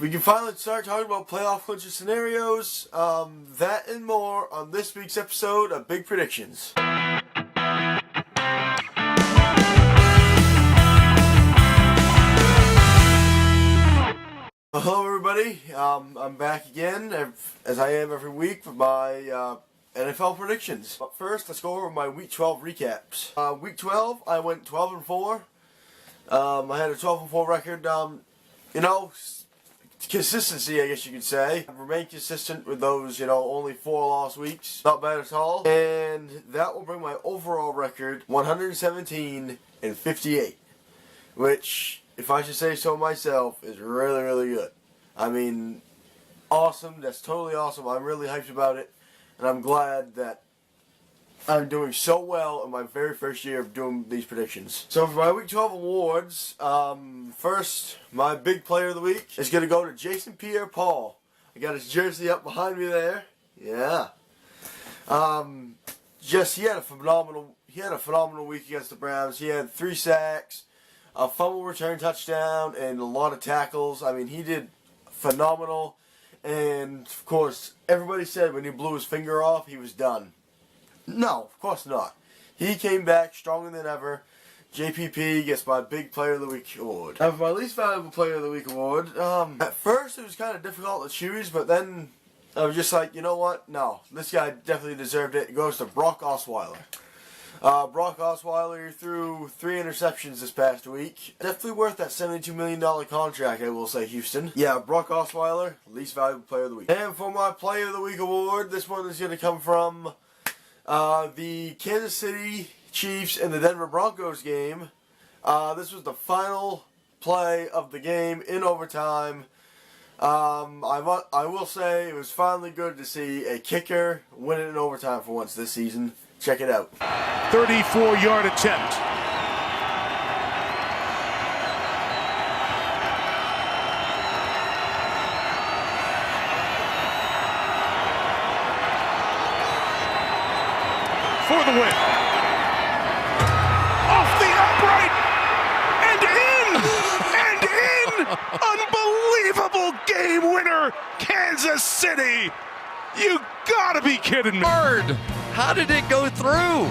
we can finally start talking about playoff clincher scenarios. That and more on this week's episode of Big Predictions. Hello everybody, I'm back again, as I am every week, with my NFL predictions. But first, let's go over my Week 12 recaps. Week 12, I went 12-4. I had a 12-4 record. Consistency, I guess you could say. I've remained consistent with those, only 4 loss weeks. Not bad at all. And that will bring my overall record 117-58, which, if I should say so myself, is really, really good. I mean, awesome. That's totally awesome. I'm really hyped about it. And I'm glad that I'm doing so well in my very first year of doing these predictions. So for my Week 12 awards, first, my big player of the week is going to go to Jason Pierre-Paul. I got his jersey up behind me there. Yeah. He had a phenomenal week against the Browns. He had 3 sacks, a fumble return touchdown, and a lot of tackles. I mean, he did phenomenal. And, of course, everybody said when he blew his finger off, he was done. No, of course not. He came back stronger than ever. JPP gets my Big Player of the Week award. Now, for my Least Valuable Player of the Week award, at first it was kind of difficult to choose, but then I was just like, you know what? No, this guy definitely deserved it. It goes to Brock Osweiler. Brock Osweiler threw 3 interceptions this past week. Definitely worth that $72 million contract, I will say, Houston. Yeah, Brock Osweiler, Least Valuable Player of the Week. And for my Player of the Week award, this one is going to come from the Kansas City Chiefs and the Denver Broncos game. This was the final play of the game in overtime. I will say it was finally good to see a kicker win it in overtime for once this season. Check it out. 34-yard attempt. For the win. Off the upright. And in. Unbelievable game winner, Kansas City. You gotta be kidding me. How did it go through?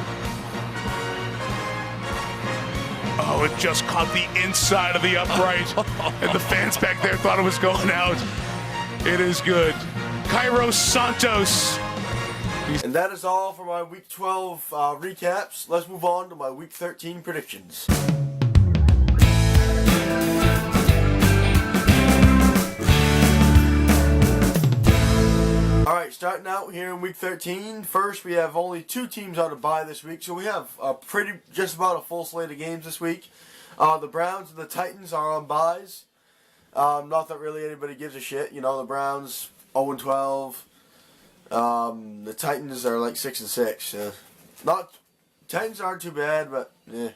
Oh, it just caught the inside of the upright. And the fans back there thought it was going out. It is good. Cairo Santos. And that is all for my Week 12 recaps. Let's move on to my Week 13 predictions. Alright, starting out here in Week 13. First, we have only 2 teams on a bye this week, so we have just about a full slate of games this week. The Browns and the Titans are on byes. Not that really anybody gives a shit. The Browns 0-12. The Titans are like 6-6. Titans aren't too bad, but they're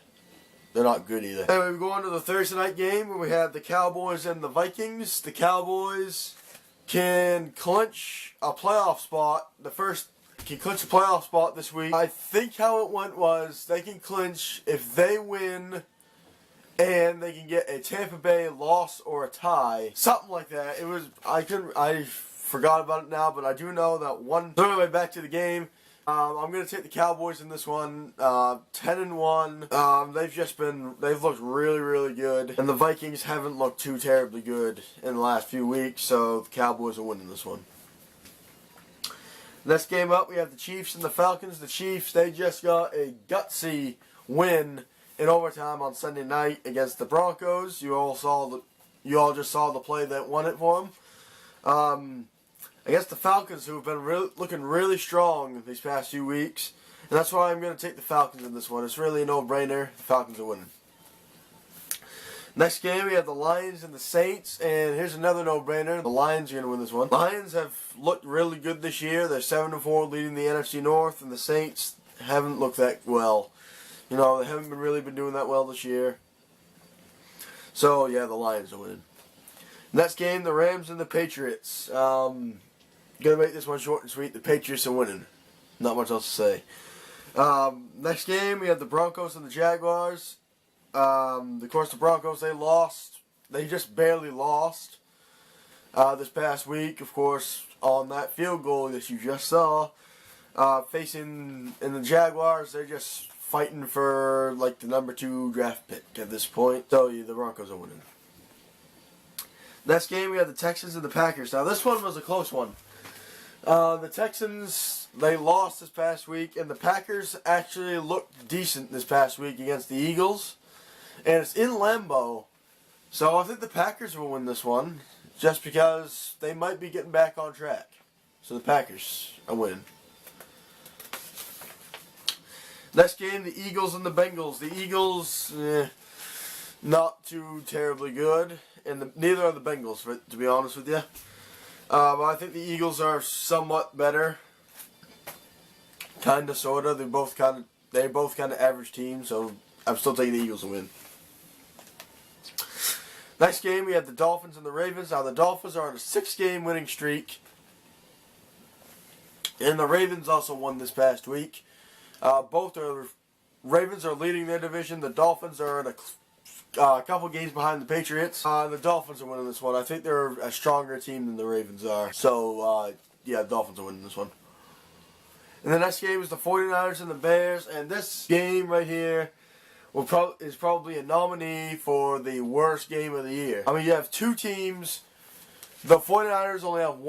not good either. Anyway, we go on to the Thursday night game where we have the Cowboys and the Vikings. The Cowboys can clinch a playoff spot. Can clinch a playoff spot this week. I think how it went was they can clinch if they win and they can get a Tampa Bay loss or a tie. Something like that. I forgot about it now, but I do know that one. So anyway, back to the game. I'm going to take the Cowboys in this one. 10-1. They've looked really, really good. And the Vikings haven't looked too terribly good in the last few weeks, so the Cowboys are winning this one. Next game up, we have the Chiefs and the Falcons. The Chiefs, they just got a gutsy win in overtime on Sunday night against the Broncos. You all just saw the play that won it for them. Against the Falcons, who have been looking really strong these past few weeks. And that's why I'm going to take the Falcons in this one. It's really a no-brainer. The Falcons are winning. Next game, we have the Lions and the Saints. And here's another no-brainer. The Lions are going to win this one. Lions have looked really good this year. They're 7-4, leading the NFC North. And the Saints haven't looked that well. They haven't really been doing that well this year. So, yeah, the Lions are winning. Next game, the Rams and the Patriots. Gonna make this one short and sweet. The Patriots are winning. Not much else to say. Next game, we have the Broncos and the Jaguars. Of course, the Broncos, they lost. They just barely lost. this past week, of course, on that field goal that you just saw. Facing in the Jaguars, they're just fighting for like the number 2 draft pick at this point. So yeah, the Broncos are winning. Next game, we have the Texans and the Packers. Now this one was a close one. The Texans, they lost this past week, and the Packers actually looked decent this past week against the Eagles. And it's in Lambeau. So I think the Packers will win this one, just because they might be getting back on track. So the Packers are winning. Next game, the Eagles and the Bengals. The Eagles, not too terribly good, and neither are the Bengals, to be honest with you. But I think the Eagles are somewhat better, kinda, sorta. They're both kind of average teams, so I'm still taking the Eagles to win. Next game, we have the Dolphins and the Ravens. Now the Dolphins are on a 6-game winning streak, and the Ravens also won this past week. Ravens are leading their division. The Dolphins are in a couple games behind the Patriots. The Dolphins are winning this one. I think they're a stronger team than the Ravens are. So, yeah, the Dolphins are winning this one. And the next game is the 49ers and the Bears. And this game right here is probably a nominee for the worst game of the year. I mean, you have two teams. The 49ers only have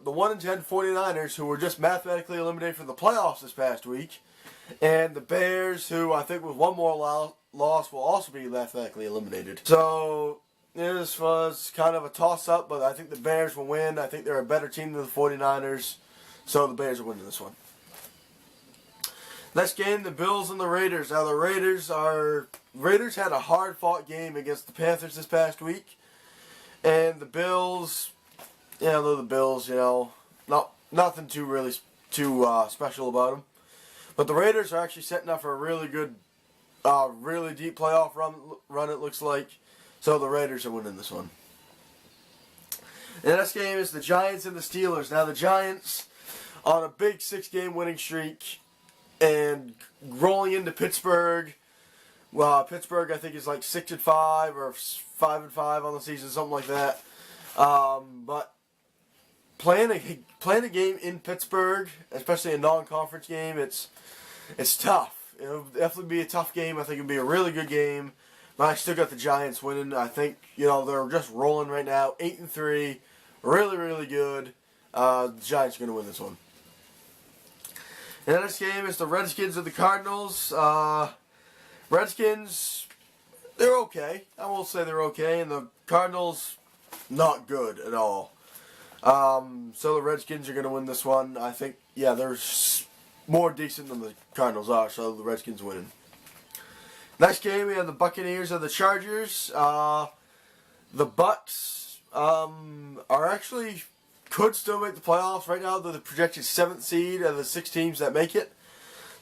the 1-10 49ers, who were just mathematically eliminated from the playoffs this past week. And the Bears, who I think with one more loss will also be mathematically eliminated. So this was kind of a toss-up, but I think the Bears will win. I think they're a better team than the 49ers, so the Bears are winning this one. Next game, the Bills and the Raiders. Now the Raiders had a hard-fought game against the Panthers this past week, and the Bills, they're the Bills. Nothing too special about them. But the Raiders are actually setting up for a really good, really deep playoff run, it looks like. So the Raiders are winning this one. And the next game is the Giants and the Steelers. Now the Giants, on a big 6-game winning streak, and rolling into Pittsburgh. Well, Pittsburgh, I think, is like 6-5 or 5-5 on the season, something like that. But playing a game in Pittsburgh, especially a non-conference game, it's tough. It'll definitely be a tough game. I think it'll be a really good game. But I still got the Giants winning. I think, they're just rolling right now. 8-3. Really, really good. The Giants are going to win this one. And the next game is the Redskins and the Cardinals. Redskins, they're okay. I will say they're okay. And the Cardinals, not good at all. So the Redskins are going to win this one. I think, they're more decent than the Cardinals are, so the Redskins winning. Next game, we have the Buccaneers and the Chargers. The Bucs could still make the playoffs. Right now, they're the projected 7th seed of the 6 teams that make it.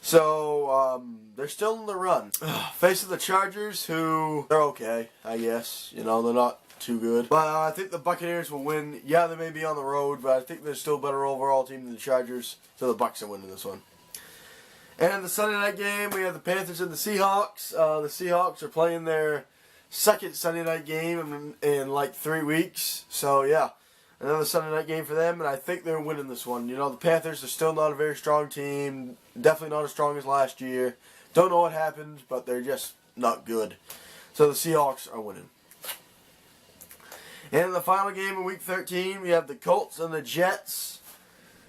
So, they're still in the run. Facing the Chargers, who, they're okay, I guess. They're not too good. But I think the Buccaneers will win. Yeah, they may be on the road, but I think they're still a better overall team than the Chargers. So the Bucs are winning this one. And the Sunday night game, we have the Panthers and the Seahawks. The Seahawks are playing their second Sunday night game in like 3 weeks. So yeah, another Sunday night game for them, and I think they're winning this one. The Panthers are still not a very strong team. Definitely not as strong as last year. Don't know what happened, but they're just not good. So the Seahawks are winning. And in the final game of Week 13, we have the Colts and the Jets.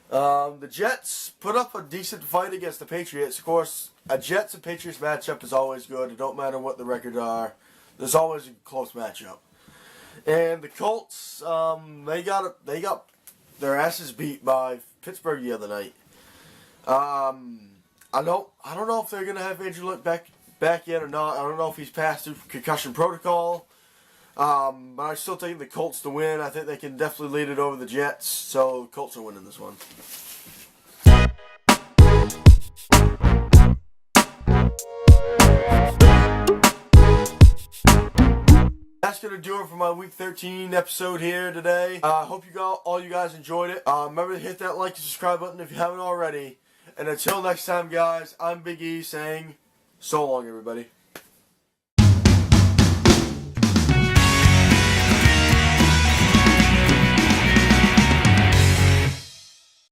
The Jets put up a decent fight against the Patriots. Of course, a Jets and Patriots matchup is always good. It don't matter what the records are. There's always a close matchup. And the Colts, they got their asses beat by Pittsburgh the other night. I don't know if they're gonna have Andrew Luck back yet or not. I don't know if he's passed through concussion protocol. But I still take the Colts to win. I think they can definitely lead it over the Jets. So the Colts are winning this one. That's going to do it for my Week 13 episode here today. I hope all you guys enjoyed it. Remember to hit that like and subscribe button if you haven't already. And until next time, guys, I'm Big E saying so long, everybody.